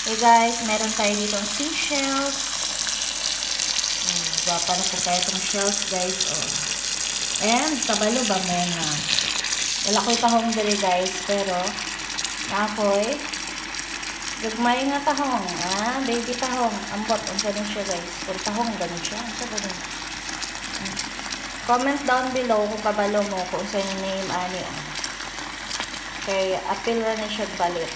Okay guys, meron tayo dito ang seashells. Gwapa na po tayo itong shells guys. Oh. And kabalo ba mo na? Wala ko'y tahong diri guys, pero ako'y gagmay nga tahong. Baby tahong. Ambot, ang ganun siya guys. Kung tahong, ganun siya. Ang ganun. Comment down below kung kabalo mo kung sa name ani. Kay apil na niya siya balit.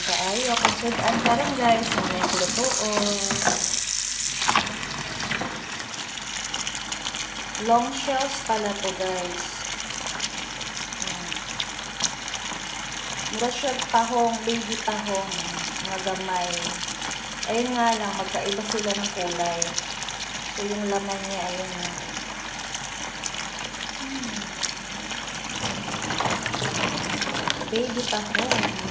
Kaayo, kasudan ka rin guys. May lutoon. Long shells pala to guys. Mura siya tahong, baby tahong. Mga gamay. Ayun nga lang, magkaiba sila ng kulay. So yung laman niya, ayun nga. Baby tahong.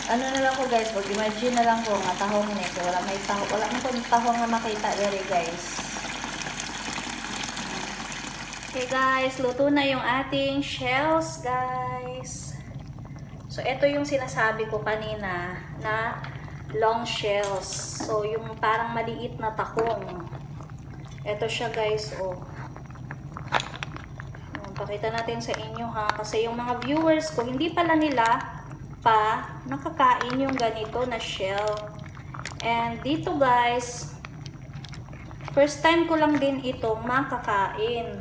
Ano na lang ko guys, mag-imagine na lang ko nga tahong ni. So, wala may tahong, wala mo kung tahong na makita dere guys. Okay guys, luto na yung ating shells guys. So, ito yung sinasabi ko kanina na long shells. So, yung parang maliit na tahong. Ito siya guys, oh. Pakita natin sa inyo ha. Kasi yung mga viewers ko, hindi pala nila pa nakakain yung ganito na shell. And dito guys, first time ko lang din ito makakain.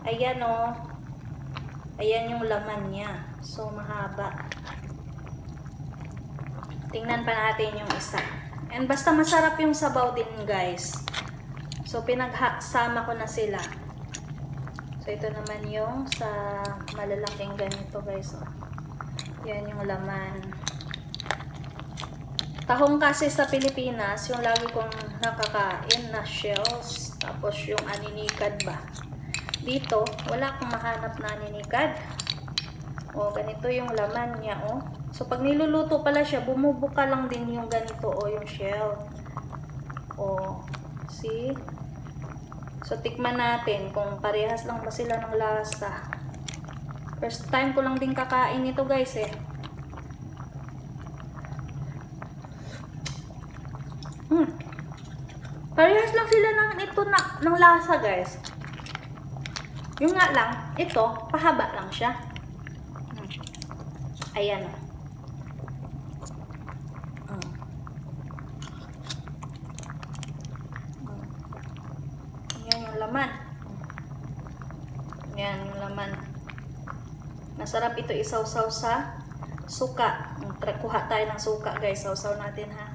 Ayan o. Ayan yung laman niya. So mahaba. Tingnan pa natin yung isa. And basta masarap yung sabaw din guys. So pinagsama ko na sila. So ito naman yung sa malalaking ganito guys. Oh. Yan yung laman. Tahong kasi sa Pilipinas, yung lagi kong nakakain na shells. Tapos yung aninikad ba. Dito, wala akong mahanap na aninikad. O, ganito yung laman niya, o. So, pag niluluto pala siya, bumubuka lang din yung ganito, o, yung shell. O, see? So, tikman natin kung parehas lang ba sila ng lasa. First time ko lang din kakain ito guys eh. Parehas lang sila ng lasa guys. Yung nga lang, ito, pahaba lang siya. Ayan. Ayan yung laman. Ayan yung laman. Masarap ito isawsaw sa suka. Kuha tayo ng suka guys. Sawsaw natin ha.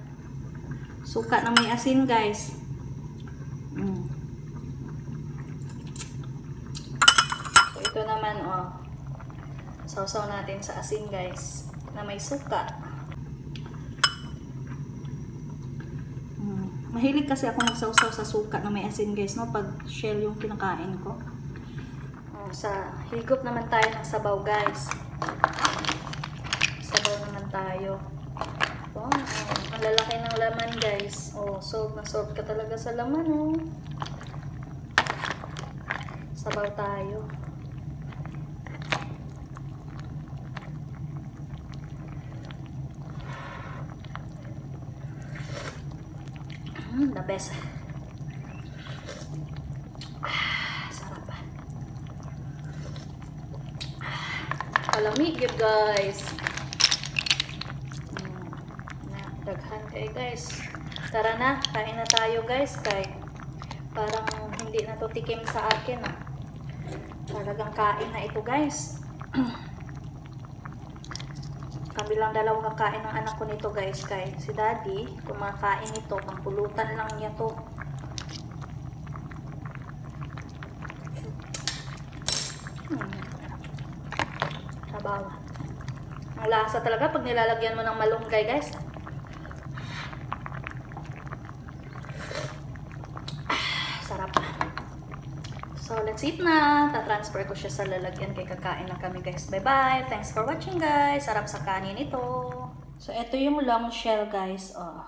Suka na may asin guys. So ito naman oh. Sawsaw natin sa asin guys. Na may suka. Mahilig kasi ako nagsawsaw sa suka na may asin guys. No? Pag shell yung kinakain ko. Sa higop naman tayo ng sabaw guys. Sabaw naman tayo. Oh, ang lalaki ng laman guys. Oh, sold na sold ka talaga sa laman oh. Sabaw tayo. The best. Palamig yun guys. Daghan kayo guys. Tara na, kain na tayo guys. Kay parang hindi na to tikim sa akin. Talagang kain na ito guys. Kami lang dalawa kakain ng anak ko nito guys. Kay si daddy, kumakain ito. Pangpulutan lang niya to. Sabaw. Ang lasa talaga pag nilalagyan mo ng malunggay guys. Sarap. So let's eat na. Ta-transfer ko siya sa lalagyan kay kakain na kami guys. Bye bye. Thanks for watching guys. Sarap sa kanin ito. So ito yung long shell guys. Oh.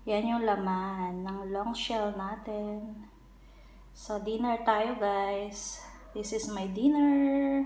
Yan yung laman ng long shell natin. So, dinner tayo guys. This is my dinner.